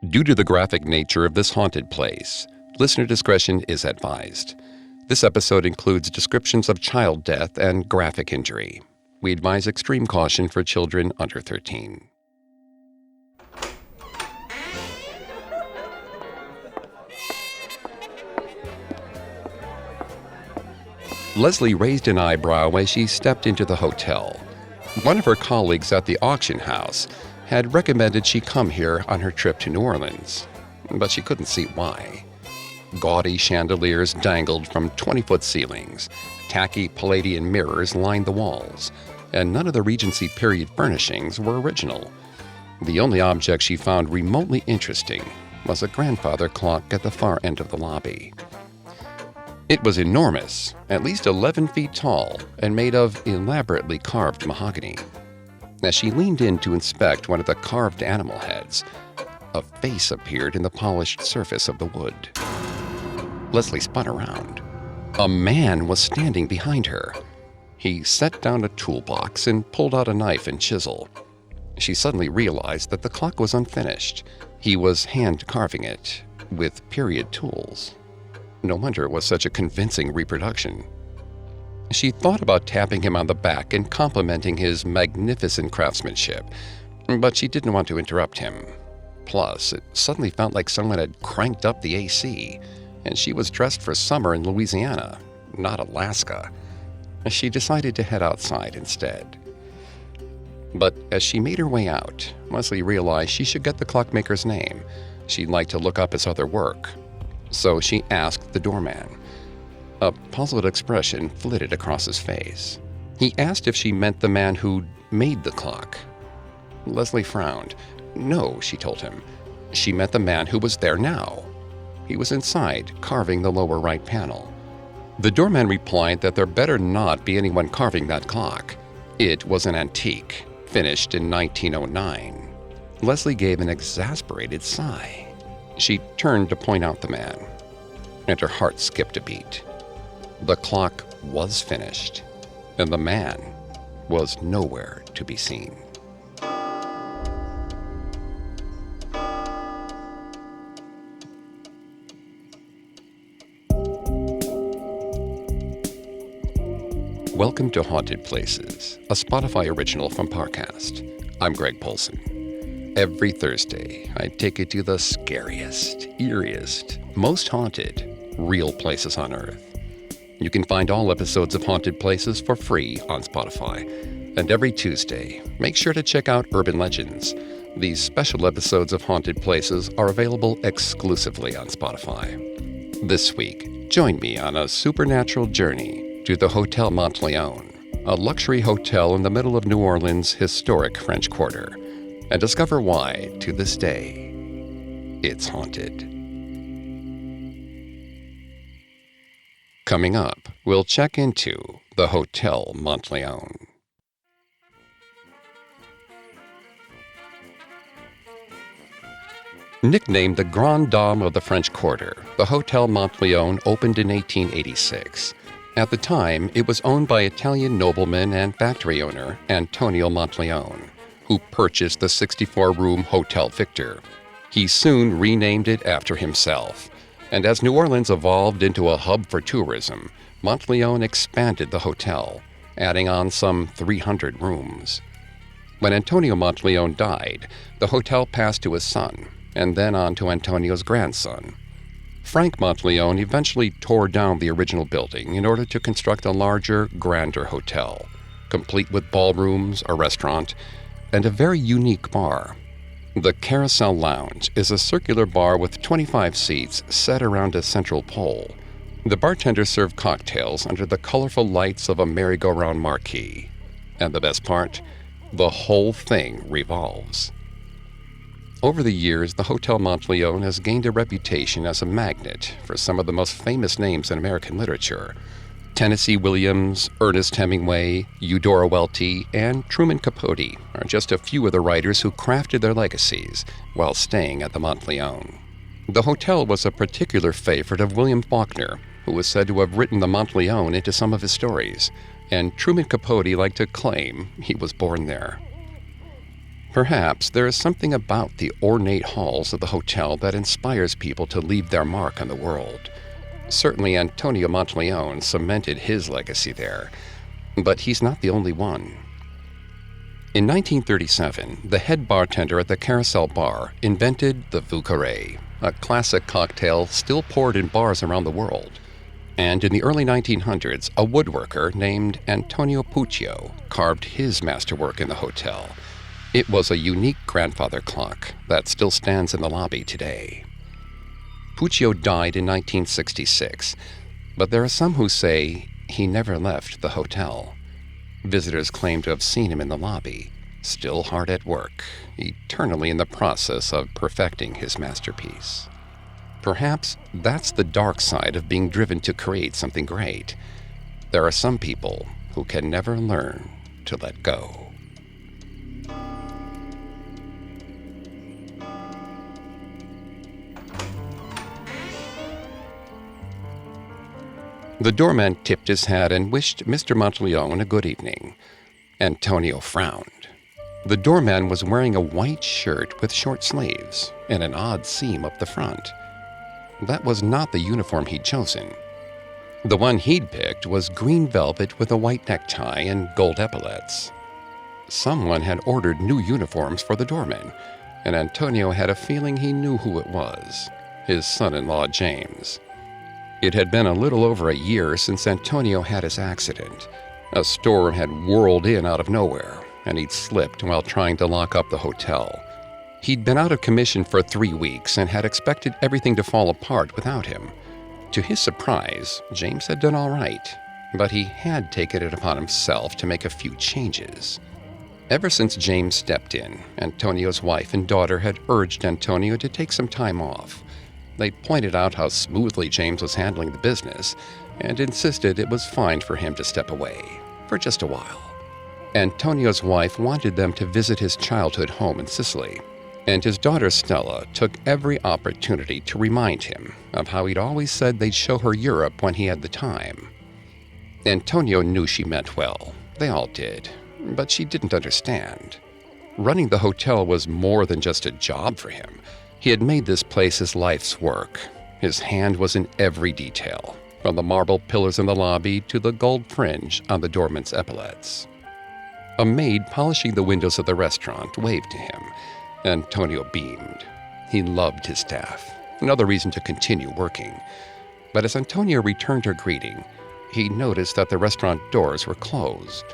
Due to the graphic nature of this haunted place, listener discretion is advised. This episode includes descriptions of child death and graphic injury. We advise extreme caution for children under 13. Leslie raised an eyebrow as she stepped into the hotel. One of her colleagues at the auction house had recommended she come here on her trip to New Orleans, but she couldn't see why. Gaudy chandeliers dangled from 20-foot ceilings, tacky Palladian mirrors lined the walls, and none of the Regency period furnishings were original. The only object she found remotely interesting was a grandfather clock at the far end of the lobby. It was enormous, at least 11 feet tall, and made of elaborately carved mahogany. As she leaned in to inspect one of the carved animal heads, a face appeared in the polished surface of the wood. Leslie spun around. A man was standing behind her. He set down a toolbox and pulled out a knife and chisel. She suddenly realized that the clock was unfinished. He was hand carving it with period tools. No wonder it was such a convincing reproduction. She thought about tapping him on the back and complimenting his magnificent craftsmanship, but she didn't want to interrupt him. Plus, it suddenly felt like someone had cranked up the AC, and she was dressed for summer in Louisiana, not Alaska. She decided to head outside instead. But as she made her way out, Leslie realized she should get the clockmaker's name. She'd like to look up his other work. So she asked the doorman. A puzzled expression flitted across his face. He asked if she meant the man who'd made the clock. Leslie frowned. No, she told him. She meant the man who was there now. He was inside, carving the lower right panel. The doorman replied that there better not be anyone carving that clock. It was an antique, finished in 1909. Leslie gave an exasperated sigh. She turned to point out the man, and her heart skipped a beat. The clock was finished, and the man was nowhere to be seen. Welcome to Haunted Places, a Spotify original from Parcast. I'm Greg Polson. Every Thursday, I take you to the scariest, eeriest, most haunted, real places on Earth. You can find all episodes of Haunted Places for free on Spotify. And every Tuesday, make sure to check out Urban Legends. These special episodes of Haunted Places are available exclusively on Spotify. This week, join me on a supernatural journey to the Hotel Monteleone, a luxury hotel in the middle of New Orleans' historic French Quarter, and discover why, to this day, it's haunted. Coming up, we'll check into the Hotel Monteleone. Nicknamed the Grande Dame of the French Quarter, the Hotel Monteleone opened in 1886. At the time, it was owned by Italian nobleman and factory owner Antonio Monteleone, who purchased the 64-room Hotel Victor. He soon renamed it after himself. And as New Orleans evolved into a hub for tourism, Monteleone expanded the hotel, adding on some 300 rooms. When Antonio Monteleone died, the hotel passed to his son, and then on to Antonio's grandson. Frank Monteleone eventually tore down the original building in order to construct a larger, grander hotel, complete with ballrooms, a restaurant, and a very unique bar. The Carousel Lounge is a circular bar with 25 seats set around a central pole. The bartenders serve cocktails under the colorful lights of a merry-go-round marquee. And the best part? The whole thing revolves. Over the years, the Hotel Monteleone has gained a reputation as a magnet for some of the most famous names in American literature. Tennessee Williams, Ernest Hemingway, Eudora Welty, and Truman Capote are just a few of the writers who crafted their legacies while staying at the Monteleone. The hotel was a particular favorite of William Faulkner, who was said to have written the Monteleone into some of his stories, and Truman Capote liked to claim he was born there. Perhaps there is something about the ornate halls of the hotel that inspires people to leave their mark on the world. Certainly Antonio Monteleone cemented his legacy there, but he's not the only one. In 1937, the head bartender at the Carousel Bar invented the Vieux Carré, a classic cocktail still poured in bars around the world. And in the early 1900s, a woodworker named Antonio Puccio carved his masterwork in the hotel. It was a unique grandfather clock that still stands in the lobby today. Puccio died in 1966, but there are some who say he never left the hotel. Visitors claim to have seen him in the lobby, still hard at work, eternally in the process of perfecting his masterpiece. Perhaps that's the dark side of being driven to create something great. There are some people who can never learn to let go. The doorman tipped his hat and wished Mr. Monteleone a good evening. Antonio frowned. The doorman was wearing a white shirt with short sleeves and an odd seam up the front. That was not the uniform he'd chosen. The one he'd picked was green velvet with a white necktie and gold epaulets. Someone had ordered new uniforms for the doorman, and Antonio had a feeling he knew who it was, his son-in-law James. It had been a little over a year since Antonio had his accident. A storm had whirled in out of nowhere, and he'd slipped while trying to lock up the hotel. He'd been out of commission for 3 weeks and had expected everything to fall apart without him. To his surprise, James had done all right, but he had taken it upon himself to make a few changes. Ever since James stepped in, Antonio's wife and daughter had urged Antonio to take some time off. They pointed out how smoothly James was handling the business and insisted it was fine for him to step away, for just a while. Antonio's wife wanted them to visit his childhood home in Sicily, and his daughter Stella took every opportunity to remind him of how he'd always said they'd show her Europe when he had the time. Antonio knew she meant well. They all did, but she didn't understand. Running the hotel was more than just a job for him. He had made this place his life's work. His hand was in every detail, from the marble pillars in the lobby to the gold fringe on the doorman's epaulets. A maid polishing the windows of the restaurant waved to him. Antonio beamed. He loved his staff, another reason to continue working. But as Antonio returned her greeting, he noticed that the restaurant doors were closed.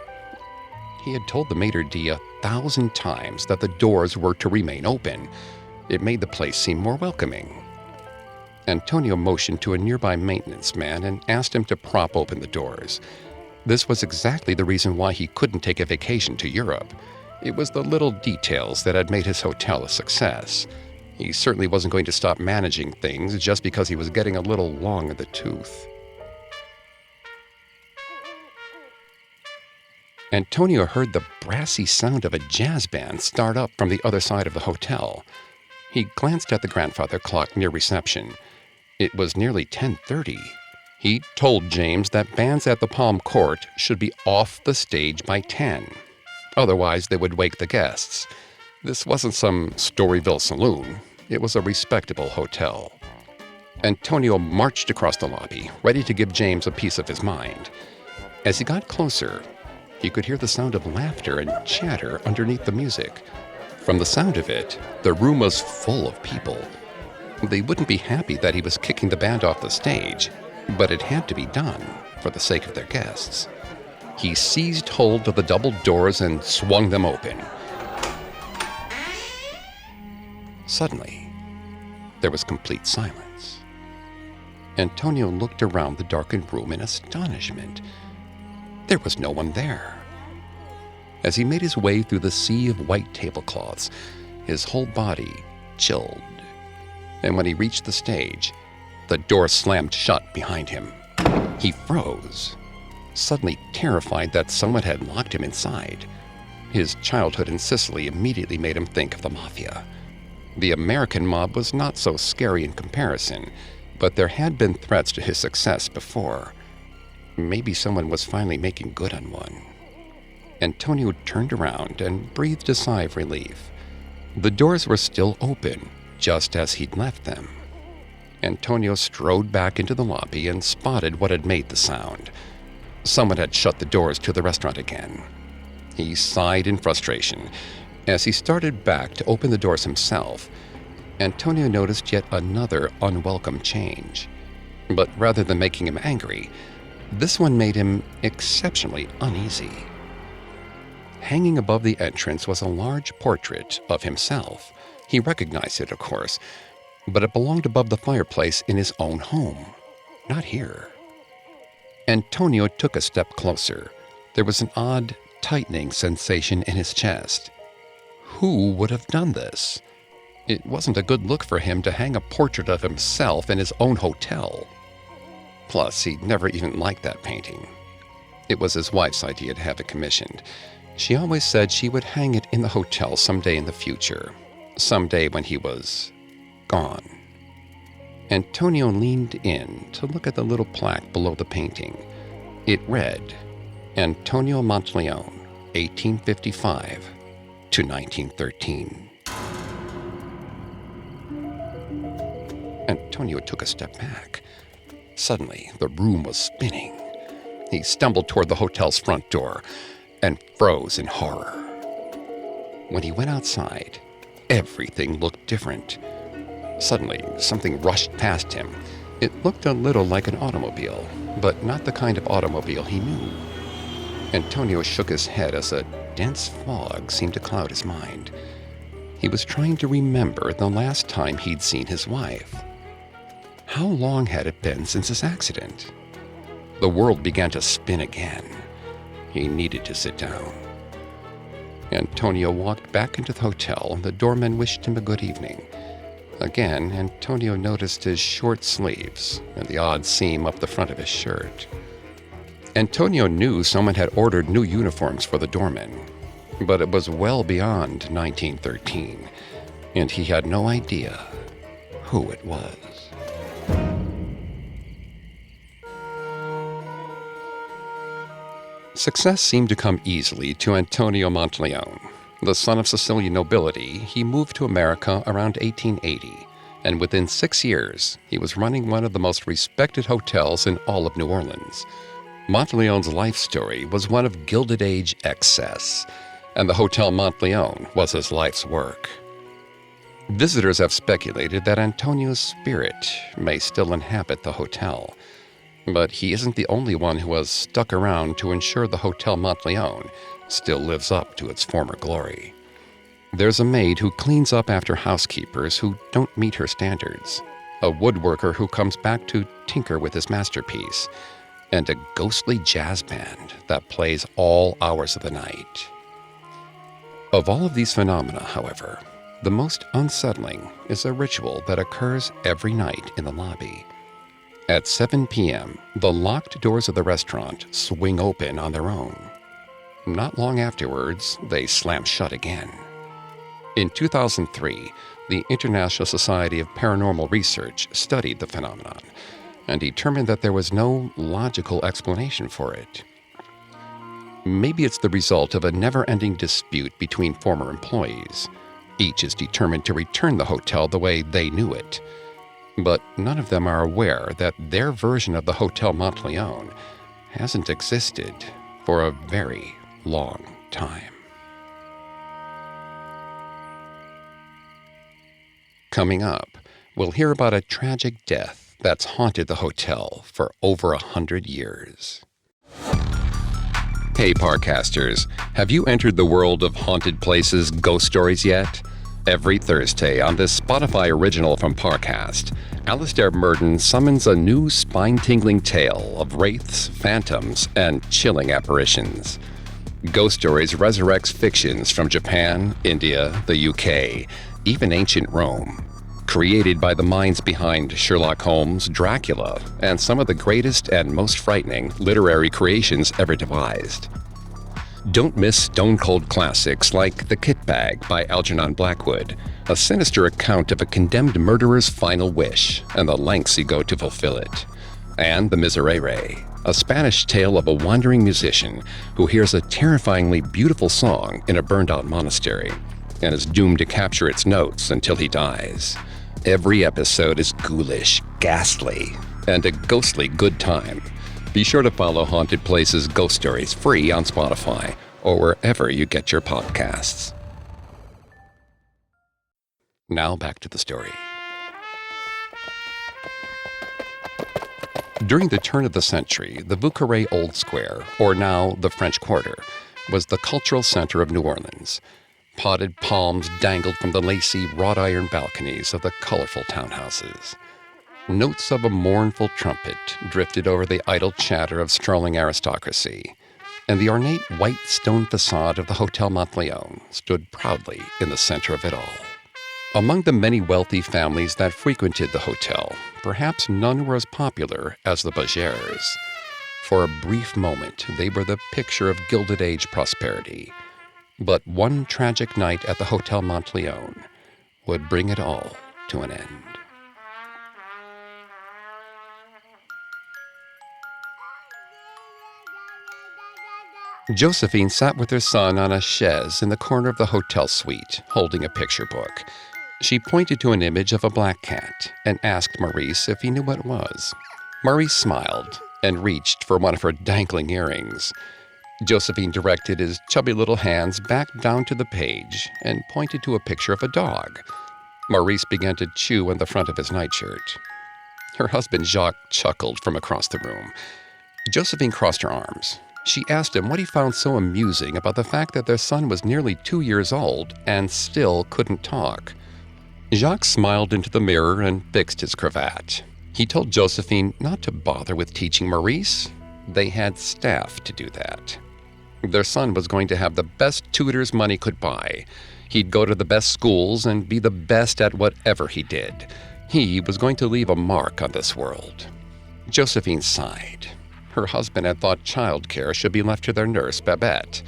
He had told the maitre d' 1,000 times that the doors were to remain open. It made the place seem more welcoming. Antonio motioned to a nearby maintenance man and asked him to prop open the doors. This was exactly the reason why he couldn't take a vacation to Europe. It was the little details that had made his hotel a success. He certainly wasn't going to stop managing things just because he was getting a little long in the tooth. Antonio heard the brassy sound of a jazz band start up from the other side of the hotel. He glanced at the grandfather clock near reception. It was nearly 10:30. He told James that bands at the Palm Court should be off the stage by 10. Otherwise, they would wake the guests. This wasn't some Storyville saloon. It was a respectable hotel. Antonio marched across the lobby, ready to give James a piece of his mind. As he got closer, he could hear the sound of laughter and chatter underneath the music. From the sound of it, the room was full of people. They wouldn't be happy that he was kicking the band off the stage, but it had to be done for the sake of their guests. He seized hold of the double doors and swung them open. Suddenly, there was complete silence. Antonio looked around the darkened room in astonishment. There was no one there. As he made his way through the sea of white tablecloths, his whole body chilled. And when he reached the stage, the door slammed shut behind him. He froze, suddenly terrified that someone had locked him inside. His childhood in Sicily immediately made him think of the mafia. The American mob was not so scary in comparison, but there had been threats to his success before. Maybe someone was finally making good on one. Antonio turned around and breathed a sigh of relief. The doors were still open, just as he'd left them. Antonio strode back into the lobby and spotted what had made the sound. Someone had shut the doors to the restaurant again. He sighed in frustration. As he started back to open the doors himself, Antonio noticed yet another unwelcome change. But rather than making him angry, this one made him exceptionally uneasy. Hanging above the entrance was a large portrait of himself. He recognized it, of course, but it belonged above the fireplace in his own home, not here. Antonio took a step closer. There was an odd, tightening sensation in his chest. Who would have done this? It wasn't a good look for him to hang a portrait of himself in his own hotel. Plus, he'd never even liked that painting. It was his wife's idea to have it commissioned. She always said she would hang it in the hotel someday in the future, someday when he was gone. Antonio leaned in to look at the little plaque below the painting. It read, Antonio Monteleone, 1855 to 1913. Antonio took a step back. Suddenly, the room was spinning. He stumbled toward the hotel's front door and froze in horror. When he went outside, everything looked different. Suddenly, something rushed past him. It looked a little like an automobile, but not the kind of automobile he knew. Antonio shook his head as a dense fog seemed to cloud his mind. He was trying to remember the last time he'd seen his wife. How long had it been since his accident? The world began to spin again. He needed to sit down. Antonio walked back into the hotel, and the doorman wished him a good evening. Again, Antonio noticed his short sleeves and the odd seam up the front of his shirt. Antonio knew someone had ordered new uniforms for the doorman, but it was well beyond 1913, and he had no idea who it was. Success seemed to come easily to Antonio Monteleone. The son of Sicilian nobility, he moved to America around 1880, and within 6 years, he was running one of the most respected hotels in all of New Orleans. Monteleone's life story was one of Gilded Age excess, and the Hotel Monteleone was his life's work. Visitors have speculated that Antonio's spirit may still inhabit the hotel, but he isn't the only one who has stuck around to ensure the Hotel Monteleone still lives up to its former glory. There's a maid who cleans up after housekeepers who don't meet her standards, a woodworker who comes back to tinker with his masterpiece, and a ghostly jazz band that plays all hours of the night. Of all of these phenomena, however, the most unsettling is a ritual that occurs every night in the lobby. At 7 p.m., the locked doors of the restaurant swing open on their own. Not long afterwards, they slam shut again. In 2003, the International Society of Paranormal Research studied the phenomenon and determined that there was no logical explanation for it. Maybe it's the result of a never-ending dispute between former employees. Each is determined to return the hotel the way they knew it. But none of them are aware that their version of the Hotel Monteleone hasn't existed for a very long time. Coming up, we'll hear about a tragic death that's haunted the hotel for over 100 years. Hey, Parcasters, have you entered the world of haunted places ghost stories yet? Every Thursday on this Spotify original from Parcast, Alistair Murden summons a new spine-tingling tale of wraiths, phantoms, and chilling apparitions. Ghost Stories resurrects fictions from Japan, India, the UK, even ancient Rome. Created by the minds behind Sherlock Holmes, Dracula, and some of the greatest and most frightening literary creations ever devised. Don't miss stone-cold classics like The Kit Bag by Algernon Blackwood, a sinister account of a condemned murderer's final wish and the lengths he go to fulfill it. And The Miserere, a Spanish tale of a wandering musician who hears a terrifyingly beautiful song in a burned-out monastery. and is doomed to capture its notes until he dies. Every episode is ghoulish, ghastly, and a ghostly good time. Be sure to follow Haunted Places Ghost Stories free on Spotify or wherever you get your podcasts. Now back to the story. During the turn of the century, the Vieux Old Square, or now the French Quarter, was the cultural center of New Orleans. Potted palms dangled from the lacy wrought-iron balconies of the colorful townhouses. Notes of a mournful trumpet drifted over the idle chatter of strolling aristocracy, and the ornate white stone facade of the Hotel Monteleone stood proudly in the center of it all. Among the many wealthy families that frequented the hotel, perhaps none were as popular as the Beverages. For a brief moment, they were the picture of Gilded Age prosperity. But one tragic night at the Hotel Monteleone would bring it all to an end. Josephine sat with her son on a chaise in the corner of the hotel suite, holding a picture book. She pointed to an image of a black cat and asked Maurice if he knew what it was. Maurice smiled and reached for one of her dangling earrings. Josephine directed his chubby little hands back down to the page and pointed to a picture of a dog. Maurice began to chew on the front of his nightshirt. Her husband Jacques chuckled from across the room. Josephine crossed her arms. She asked him what he found so amusing about the fact that their son was nearly 2 years old and still couldn't talk. Jacques smiled into the mirror and fixed his cravat. He told Josephine not to bother with teaching Maurice. They had staff to do that. Their son was going to have the best tutors money could buy. He'd go to the best schools and be the best at whatever he did. He was going to leave a mark on this world. Josephine sighed. Her husband had thought childcare should be left to their nurse, Babette.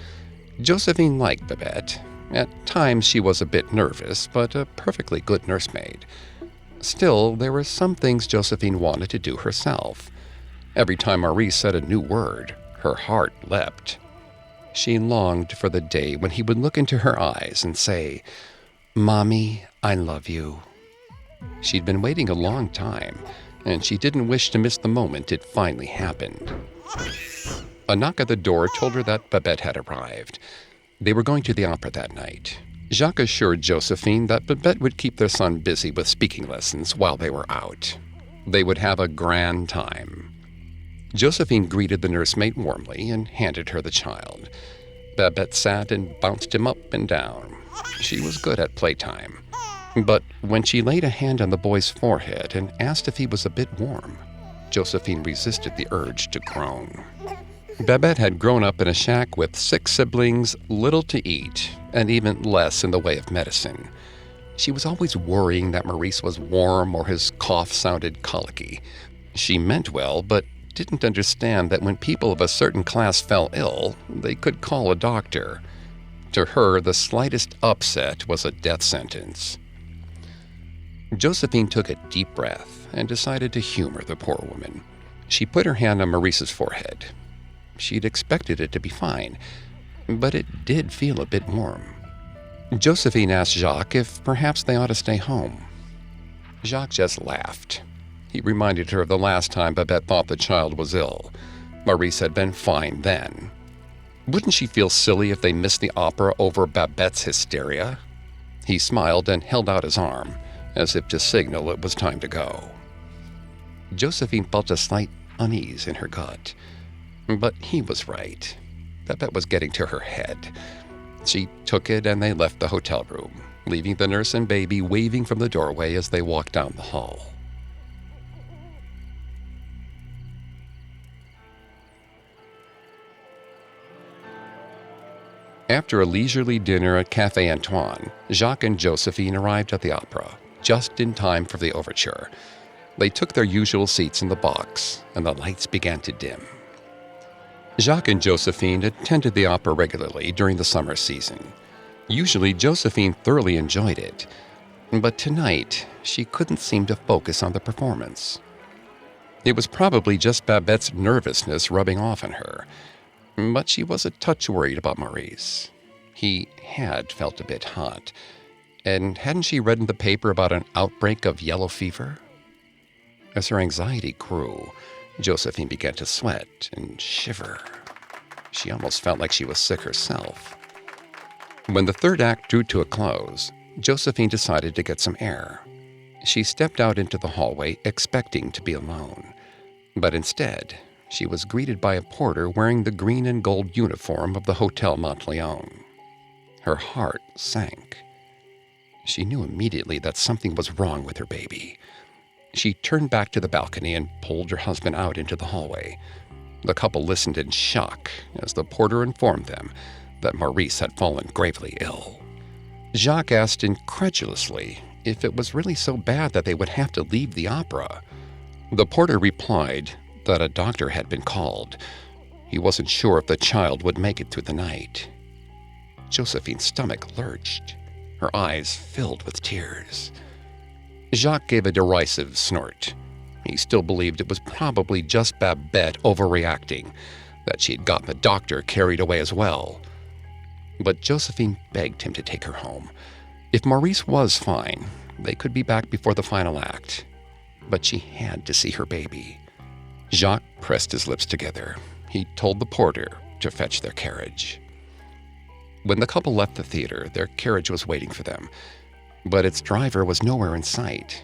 Josephine liked Babette. At times she was a bit nervous, but a perfectly good nursemaid. Still, there were some things Josephine wanted to do herself. Every time Maurice said a new word, her heart leapt. She longed for the day when he would look into her eyes and say, "Mommy, I love you." She'd been waiting a long time, and she didn't wish to miss the moment it finally happened. A knock at the door told her that Babette had arrived. They were going to the opera that night. Jacques assured Josephine that Babette would keep their son busy with speaking lessons while they were out. They would have a grand time. Josephine greeted the nursemaid warmly and handed her the child. Babette sat and bounced him up and down. She was good at playtime. But when she laid a hand on the boy's forehead and asked if he was a bit warm, Josephine resisted the urge to groan. Babette had grown up in a shack with 6 siblings, little to eat, and even less in the way of medicine. She was always worrying that Maurice was warm or his cough sounded colicky. She meant well, but didn't understand that when people of a certain class fell ill, they could call a doctor. To her, the slightest upset was a death sentence. Josephine took a deep breath and decided to humor the poor woman. She put her hand on Maurice's forehead. She'd expected it to be fine, but it did feel a bit warm. Josephine asked Jacques if perhaps they ought to stay home. Jacques just laughed. He reminded her of the last time Babette thought the child was ill. Maurice had been fine then. Wouldn't she feel silly if they missed the opera over Babette's hysteria? He smiled and held out his arm, as if to signal it was time to go. Josephine felt a slight unease in her gut. But he was right. Babette was getting to her head. She took it and they left the hotel room, leaving the nurse and baby waving from the doorway as they walked down the hall. After a leisurely dinner at Café Antoine, Jacques and Josephine arrived at the opera, just in time for the overture. They took their usual seats in the box, and the lights began to dim. Jacques and Josephine attended the opera regularly during the summer season. Usually, Josephine thoroughly enjoyed it, but tonight, she couldn't seem to focus on the performance. It was probably just Babette's nervousness rubbing off on her, but she was a touch worried about Maurice. He had felt a bit hot, and hadn't she read in the paper about an outbreak of yellow fever? As her anxiety grew, Josephine began to sweat and shiver. She almost felt like she was sick herself. When the third act drew to a close, Josephine decided to get some air. She stepped out into the hallway expecting to be alone, but instead, she was greeted by a porter wearing the green and gold uniform of the Hotel Monteleone. Her heart sank. She knew immediately that something was wrong with her baby. She turned back to the balcony and pulled her husband out into the hallway. The couple listened in shock as the porter informed them that Maurice had fallen gravely ill. Jacques asked incredulously if it was really so bad that they would have to leave the opera. The porter replied that a doctor had been called. He wasn't sure if the child would make it through the night. Josephine's stomach lurched. Her eyes filled with tears. Jacques gave a derisive snort. He still believed it was probably just Babette overreacting, that she had gotten the doctor carried away as well. But Josephine begged him to take her home. If Maurice was fine, they could be back before the final act. But she had to see her baby. Jacques pressed his lips together. He told the porter to fetch their carriage. When the couple left the theater, their carriage was waiting for them, but its driver was nowhere in sight.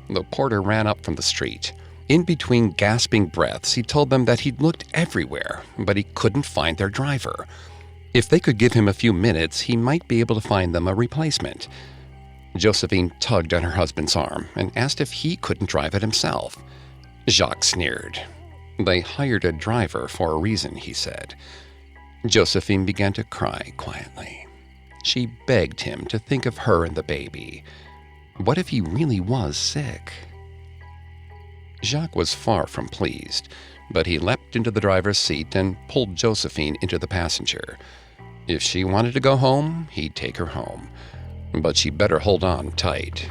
The porter ran up from the street. In between gasping breaths, he told them that he'd looked everywhere, but he couldn't find their driver. If they could give him a few minutes, he might be able to find them a replacement. Josephine tugged on her husband's arm and asked if he couldn't drive it himself. Jacques sneered. They hired a driver for a reason, he said. Josephine began to cry quietly. She begged him to think of her and the baby. What if he really was sick? Jacques was far from pleased, but he leapt into the driver's seat and pulled Josephine into the passenger. If she wanted to go home, he'd take her home, but she better hold on tight.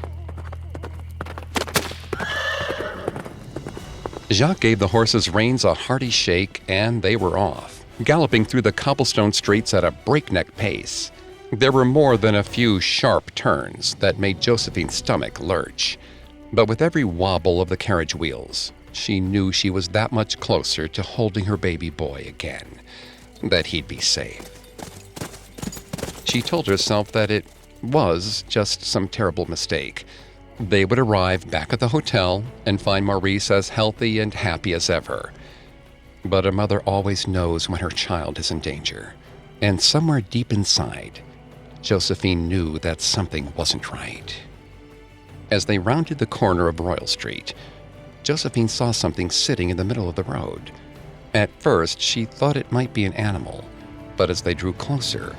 Jacques gave the horses' reins a hearty shake, and they were off, galloping through the cobblestone streets at a breakneck pace. There were more than a few sharp turns that made Josephine's stomach lurch, but with every wobble of the carriage wheels, she knew she was that much closer to holding her baby boy again, that he'd be safe. She told herself that it was just some terrible mistake. They would arrive back at the hotel and find Maurice as healthy and happy as ever. But a mother always knows when her child is in danger, and somewhere deep inside, Josephine knew that something wasn't right. As they rounded the corner of Royal Street, Josephine saw something sitting in the middle of the road. At first, she thought it might be an animal, but as they drew closer,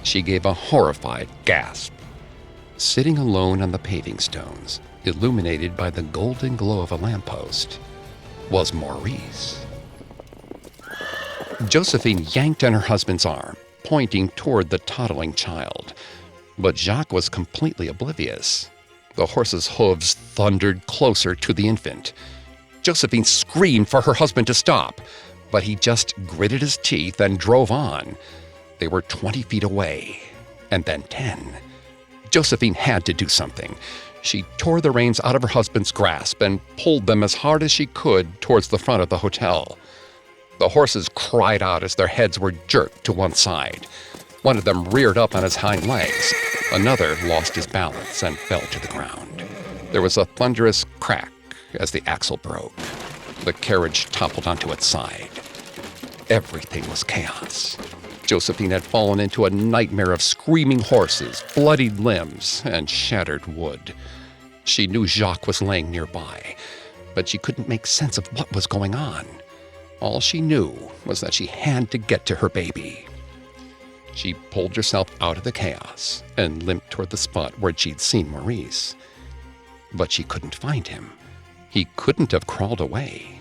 she gave a horrified gasp. Sitting alone on the paving stones, illuminated by the golden glow of a lamppost, was Maurice. Josephine yanked on her husband's arm, pointing toward the toddling child, but Jacques was completely oblivious. The horse's hooves thundered closer to the infant. Josephine screamed for her husband to stop, but he just gritted his teeth and drove on. They were 20 feet away, and then 10. Josephine had to do something. She tore the reins out of her husband's grasp and pulled them as hard as she could towards the front of the hotel. The horses cried out as their heads were jerked to one side. One of them reared up on his hind legs. Another lost his balance and fell to the ground. There was a thunderous crack as the axle broke. The carriage toppled onto its side. Everything was chaos. Josephine had fallen into a nightmare of screaming horses, bloodied limbs, and shattered wood. She knew Jacques was laying nearby, but she couldn't make sense of what was going on. All she knew was that she had to get to her baby. She pulled herself out of the chaos and limped toward the spot where she'd seen Maurice. But she couldn't find him. He couldn't have crawled away,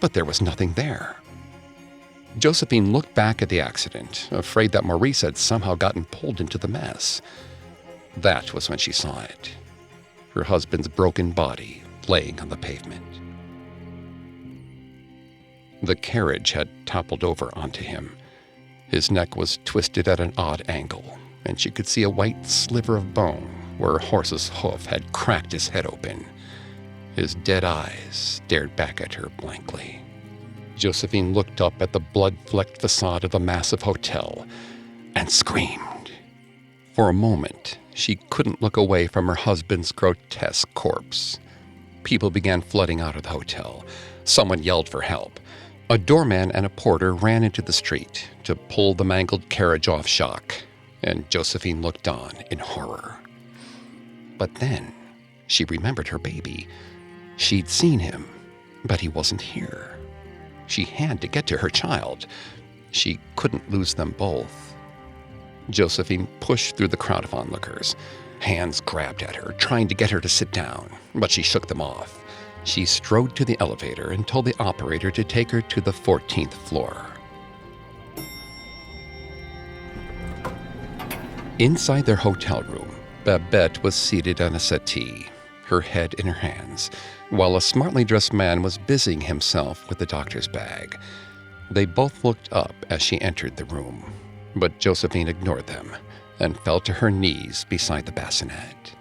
but there was nothing there. Josephine looked back at the accident, afraid that Maurice had somehow gotten pulled into the mess. That was when she saw it. Her husband's broken body laying on the pavement. The carriage had toppled over onto him. His neck was twisted at an odd angle, and she could see a white sliver of bone where a horse's hoof had cracked his head open. His dead eyes stared back at her blankly. Josephine looked up at the blood-flecked facade of the massive hotel and screamed. For a moment, she couldn't look away from her husband's grotesque corpse. People began flooding out of the hotel. Someone yelled for help. A doorman and a porter ran into the street to pull the mangled carriage off Jacques, and Josephine looked on in horror. But then she remembered her baby. She'd seen him, but he wasn't here. She had to get to her child. She couldn't lose them both. Josephine pushed through the crowd of onlookers. Hands grabbed at her, trying to get her to sit down, but she shook them off. She strode to the elevator and told the operator to take her to the 14th floor. Inside their hotel room, Babette was seated on a settee, her head in her hands, while a smartly dressed man was busying himself with the doctor's bag. They both looked up as she entered the room, but Josephine ignored them and fell to her knees beside the bassinet.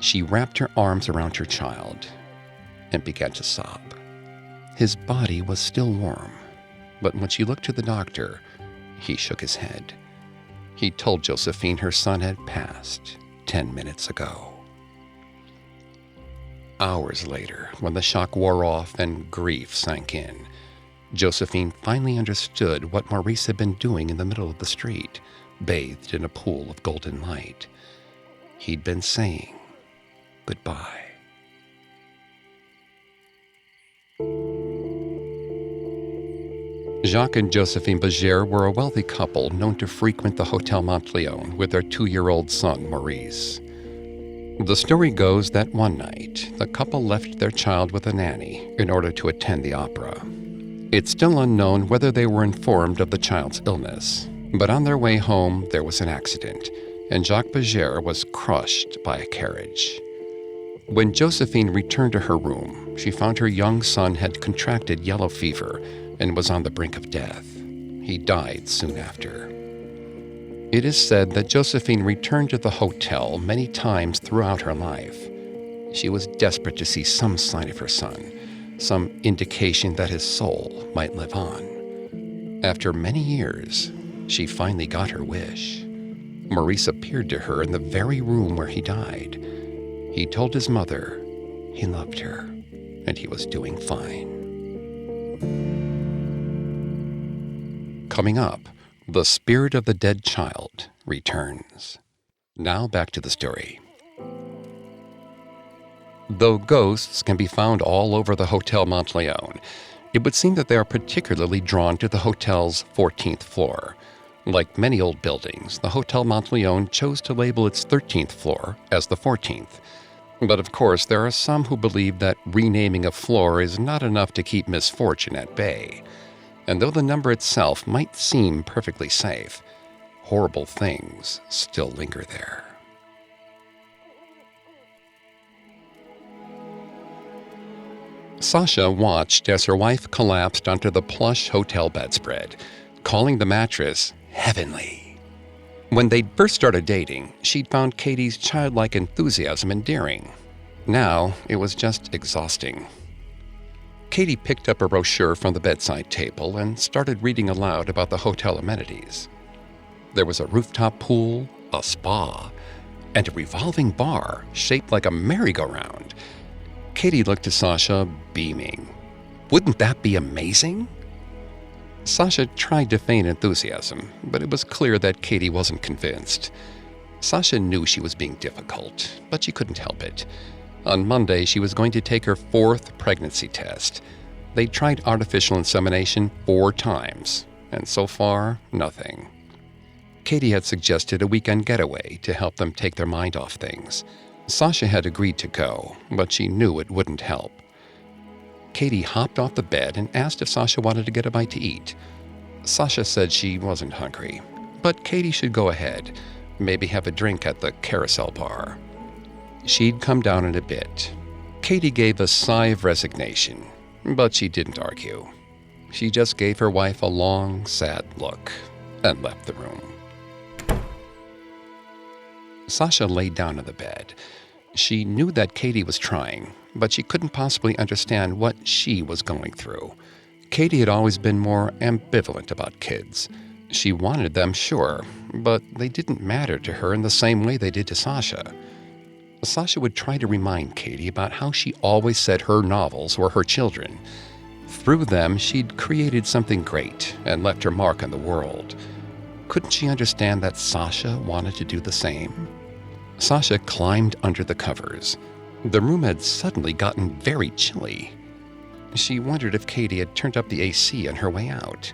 She wrapped her arms around her child and began to sob. His body was still warm, but when she looked to the doctor, he shook his head. He told Josephine her son had passed 10 minutes ago. Hours later, when the shock wore off and grief sank in, Josephine finally understood what Maurice had been doing in the middle of the street, bathed in a pool of golden light. He'd been saying goodbye. Jacques and Josephine Berger were a wealthy couple known to frequent the Hotel Monteleone with their 2-year-old son, Maurice. The story goes that one night, the couple left their child with a nanny in order to attend the opera. It's still unknown whether they were informed of the child's illness, but on their way home, there was an accident, and Jacques Berger was crushed by a carriage. When Josephine returned to her room, she found her young son had contracted yellow fever and was on the brink of death. He died soon after. It is said that Josephine returned to the hotel many times throughout her life. She was desperate to see some sign of her son, some indication that his soul might live on. After many years, she finally got her wish. Maurice appeared to her in the very room where he died. He told his mother he loved her and he was doing fine. Coming up, the spirit of the dead child returns. Now back to the story. Though ghosts can be found all over the Hotel Monteleone, it would seem that they are particularly drawn to the hotel's 14th floor. Like many old buildings, the Hotel Monteleone chose to label its 13th floor as the 14th. But of course, there are some who believe that renaming a floor is not enough to keep misfortune at bay. And though the number itself might seem perfectly safe, horrible things still linger there. Sasha watched as her wife collapsed onto the plush hotel bedspread, calling the mattress heavenly. When they'd first started dating, she'd found Katie's childlike enthusiasm endearing. Now, it was just exhausting. Katie picked up a brochure from the bedside table and started reading aloud about the hotel amenities. There was a rooftop pool, a spa, and a revolving bar shaped like a merry-go-round. Katie looked to Sasha, beaming. Wouldn't that be amazing? Sasha tried to feign enthusiasm, but it was clear that Katie wasn't convinced. Sasha knew she was being difficult, but she couldn't help it. On Monday, she was going to take her 4th pregnancy test. They tried artificial insemination 4 times, and so far, nothing. Katie had suggested a weekend getaway to help them take their mind off things. Sasha had agreed to go, but she knew it wouldn't help. Katie hopped off the bed and asked if Sasha wanted to get a bite to eat. Sasha said she wasn't hungry, but Katie should go ahead, maybe have a drink at the Carousel Bar. She'd come down in a bit. Katie gave a sigh of resignation, but she didn't argue. She just gave her wife a long, sad look and left the room. Sasha laid down on the bed. She knew that Katie was trying, but she couldn't possibly understand what she was going through. Katie had always been more ambivalent about kids. She wanted them, sure, but they didn't matter to her in the same way they did to Sasha. Sasha would try to remind Katie about how she always said her novels were her children. Through them, she'd created something great and left her mark on the world. Couldn't she understand that Sasha wanted to do the same? Sasha climbed under the covers. The room had suddenly gotten very chilly. She wondered if Katie had turned up the AC on her way out.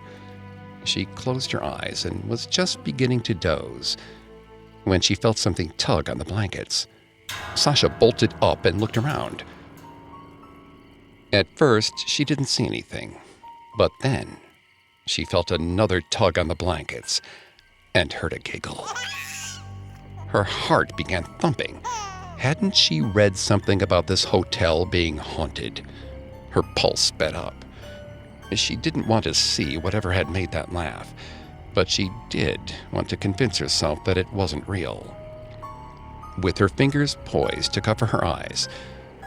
She closed her eyes and was just beginning to doze when she felt something tug on the blankets. Sasha bolted up and looked around. At first, she didn't see anything, but then she felt another tug on the blankets and heard a giggle. Her heart began thumping. Hadn't she read something about this hotel being haunted? Her pulse sped up. She didn't want to see whatever had made that laugh, but she did want to convince herself that it wasn't real. With her fingers poised to cover her eyes,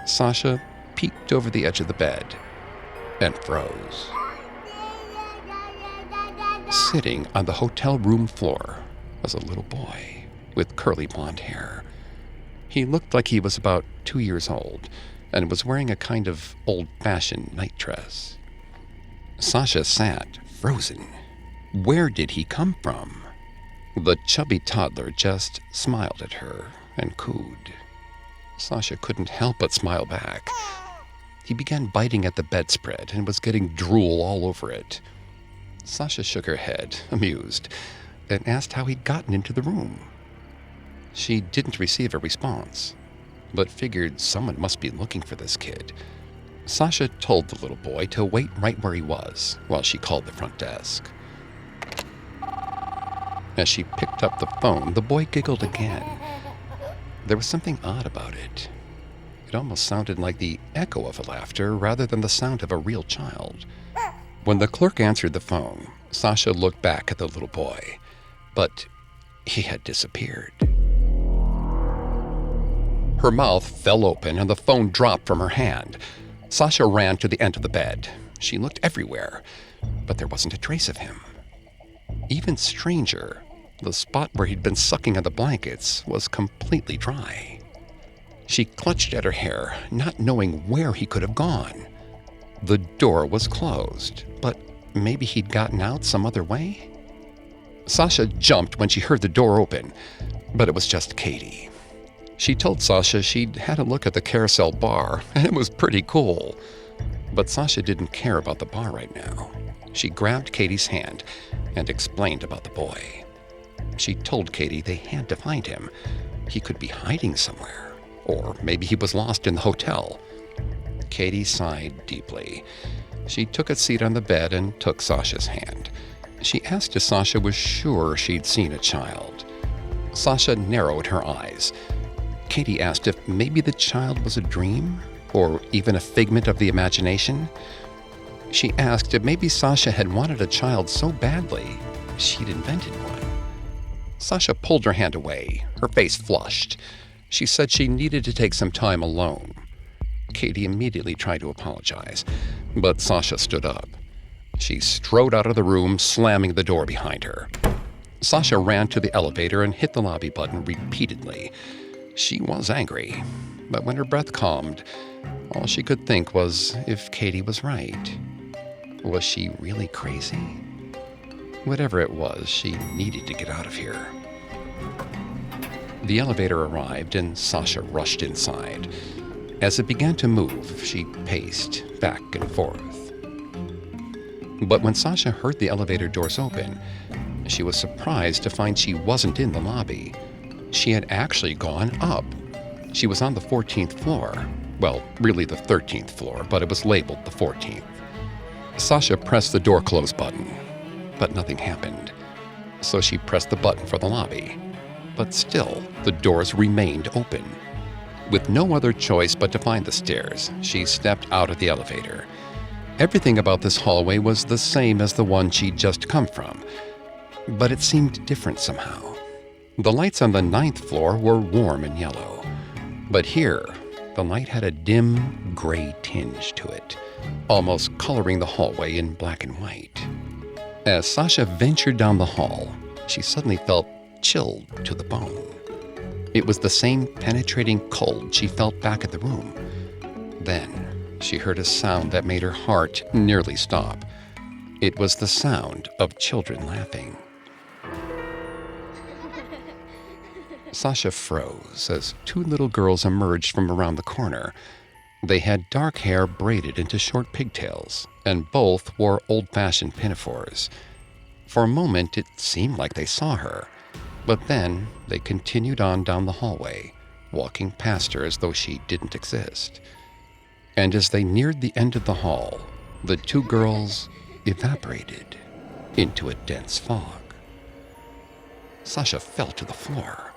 Sasha peeked over the edge of the bed and froze. Sitting on the hotel room floor was a little boy with curly blonde hair. He looked like he was about 2 years old and was wearing a kind of old-fashioned nightdress. Sasha sat, frozen. Where did he come from? The chubby toddler just smiled at her and cooed. Sasha couldn't help but smile back. He began biting at the bedspread and was getting drool all over it. Sasha shook her head, amused, and asked how he'd gotten into the room. She didn't receive a response, but figured someone must be looking for this kid. Sasha told the little boy to wait right where he was while she called the front desk. As she picked up the phone, the boy giggled again. There was something odd about it. It almost sounded like the echo of a laughter rather than the sound of a real child. When the clerk answered the phone, Sasha looked back at the little boy, but he had disappeared. Her mouth fell open and the phone dropped from her hand. Sasha ran to the end of the bed. She looked everywhere, but there wasn't a trace of him. Even stranger, the spot where he'd been sucking on the blankets was completely dry. She clutched at her hair, not knowing where he could have gone. The door was closed, but maybe he'd gotten out some other way? Sasha jumped when she heard the door open, but it was just Katie. She told Sasha she'd had a look at the Carousel Bar, and it was pretty cool. But Sasha didn't care about the bar right now. She grabbed Katie's hand and explained about the boy. She told Katie they had to find him. He could be hiding somewhere, or maybe he was lost in the hotel. Katie sighed deeply. She took a seat on the bed and took Sasha's hand. She asked if Sasha was sure she'd seen a child. Sasha narrowed her eyes. Katie asked if maybe the child was a dream, or even a figment of the imagination. She asked if maybe Sasha had wanted a child so badly she'd invented one. Sasha pulled her hand away, her face flushed. She said she needed to take some time alone. Katie immediately tried to apologize, but Sasha stood up. She strode out of the room, slamming the door behind her. Sasha ran to the elevator and hit the lobby button repeatedly. She was angry, but when her breath calmed, all she could think was if Katie was right. Was she really crazy? Whatever it was, she needed to get out of here. The elevator arrived and Sasha rushed inside. As it began to move, she paced back and forth. But when Sasha heard the elevator doors open, she was surprised to find she wasn't in the lobby. She had actually gone up. She was on the 14th floor. Well, really the 13th floor, but it was labeled the 14th. Sasha pressed the door close button, but nothing happened. So she pressed the button for the lobby. But still, the doors remained open. With no other choice but to find the stairs, she stepped out of the elevator. Everything about this hallway was the same as the one she'd just come from, but it seemed different somehow. The lights on the 9th floor were warm and yellow, but here, the light had a dim gray tinge to it, almost coloring the hallway in black and white. As Sasha ventured down the hall, she suddenly felt chilled to the bone. It was the same penetrating cold she felt back at the room. Then she heard a sound that made her heart nearly stop. It was the sound of children laughing. Sasha froze as two little girls emerged from around the corner. They had dark hair braided into short pigtails, and both wore old-fashioned pinafores. For a moment, it seemed like they saw her, but then they continued on down the hallway, walking past her as though she didn't exist. And as they neared the end of the hall, the two girls evaporated into a dense fog. Sasha fell to the floor.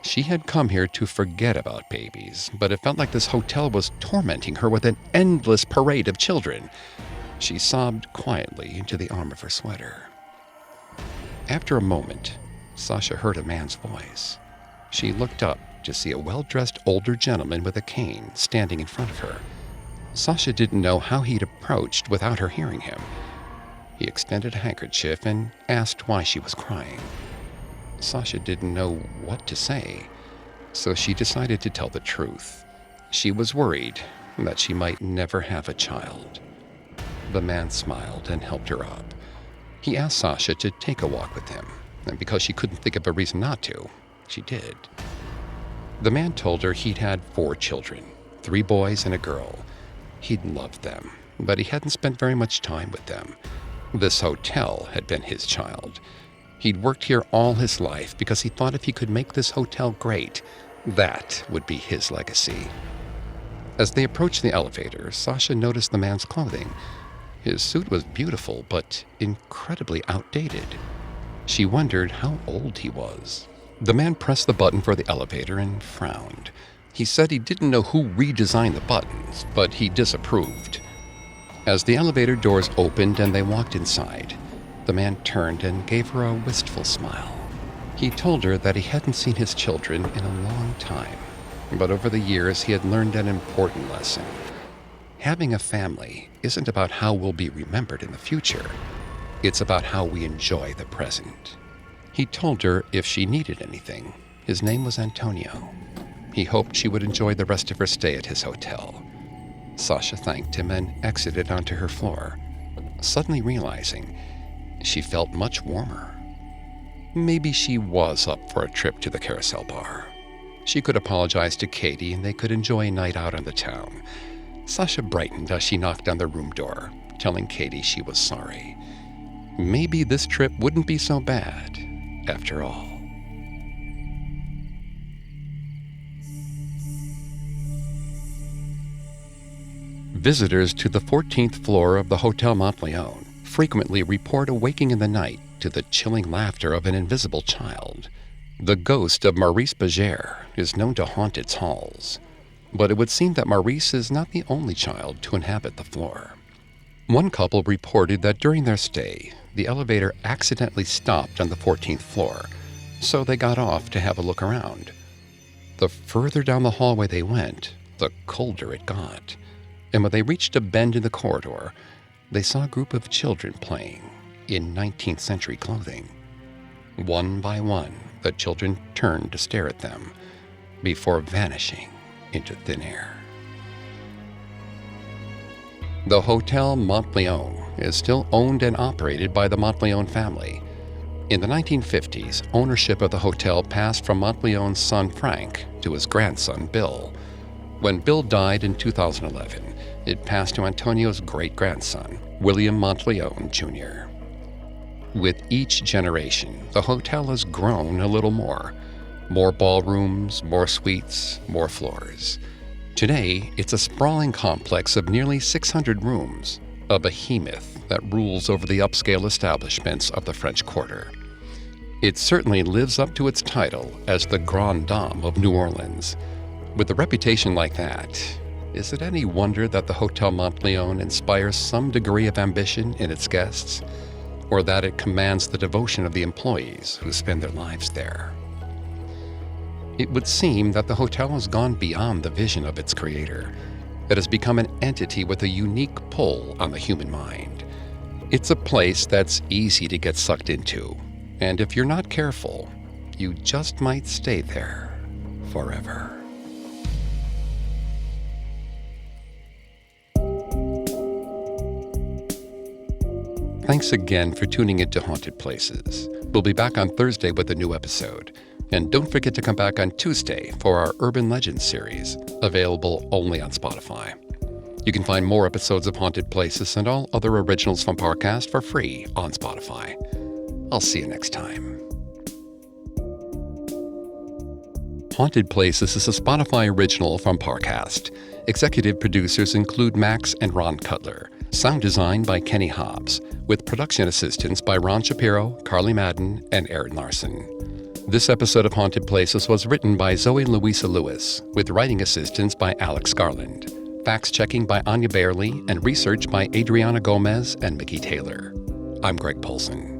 She had come here to forget about babies, but it felt like this hotel was tormenting her with an endless parade of children. She sobbed quietly into the arm of her sweater. After a moment, Sasha heard a man's voice. She looked up to see a well-dressed older gentleman with a cane standing in front of her. Sasha didn't know how he'd approached without her hearing him. He extended a handkerchief and asked why she was crying. Sasha didn't know what to say, so she decided to tell the truth. She was worried that she might never have a child. The man smiled and helped her up. He asked Sasha to take a walk with him, and because she couldn't think of a reason not to, she did. The man told her he'd had 4 children, 3 boys and a girl. He'd loved them, but he hadn't spent very much time with them. This hotel had been his child. He'd worked here all his life because he thought if he could make this hotel great, that would be his legacy. As they approached the elevator, Sasha noticed the man's clothing. His suit was beautiful, but incredibly outdated. She wondered how old he was. The man pressed the button for the elevator and frowned. He said he didn't know who redesigned the buttons, but he disapproved. As the elevator doors opened and they walked inside, the man turned and gave her a wistful smile. He told her that he hadn't seen his children in a long time, but over the years he had learned an important lesson. Having a family isn't about how we'll be remembered in the future. It's about how we enjoy the present. He told her if she needed anything, his name was Antonio. He hoped she would enjoy the rest of her stay at his hotel. Sasha thanked him and exited onto her floor, suddenly realizing she felt much warmer. Maybe she was up for a trip to the Carousel Bar. She could apologize to Katie and they could enjoy a night out on the town. Sasha brightened as she knocked on the room door, telling Katie she was sorry. Maybe this trip wouldn't be so bad, after all. Visitors to the 14th floor of the Hotel Monteleone frequently report awaking in the night to the chilling laughter of an invisible child. The ghost of Maurice Berger is known to haunt its halls, but it would seem that Maurice is not the only child to inhabit the floor. One couple reported that during their stay, the elevator accidentally stopped on the 14th floor, so they got off to have a look around. The further down the hallway they went, the colder it got, and when they reached a bend in the corridor, they saw a group of children playing in 19th century clothing. One by one, the children turned to stare at them before vanishing into thin air. The Hotel Monteleone is still owned and operated by the Monteleone family. In the 1950s, ownership of the hotel passed from Monteleone's son Frank to his grandson Bill. When Bill died in 2011, it passed to Antonio's great-grandson, William Monteleone Jr. With each generation, the hotel has grown a little more. More ballrooms, more suites, more floors. Today, it's a sprawling complex of nearly 600 rooms, a behemoth that rules over the upscale establishments of the French Quarter. It certainly lives up to its title as the Grande of New Orleans. With a reputation like that, Is it any wonder that the Hotel Monteleone inspires some degree of ambition in its guests, or that it commands the devotion of the employees who spend their lives there? It would seem that the hotel has gone beyond the vision of its creator. It has become an entity with a unique pull on the human mind. It's a place that's easy to get sucked into, and if you're not careful, you just might stay there forever. Thanks again for tuning into Haunted Places. We'll be back on Thursday with a new episode. And don't forget to come back on Tuesday for our Urban Legends series, available only on Spotify. You can find more episodes of Haunted Places and all other originals from Parcast for free on Spotify. I'll see you next time. Haunted Places is a Spotify original from Parcast. Executive producers include Max and Ron Cutler. Sound design by Kenny Hobbs, with production assistance by Ron Shapiro, Carly Madden, and Aaron Larson. This episode of Haunted Places was written by Zoe Louisa Lewis, with writing assistance by Alex Garland, fact-checking by Anya Bailey, and research by Adriana Gomez and Mickey Taylor. I'm Greg Polson.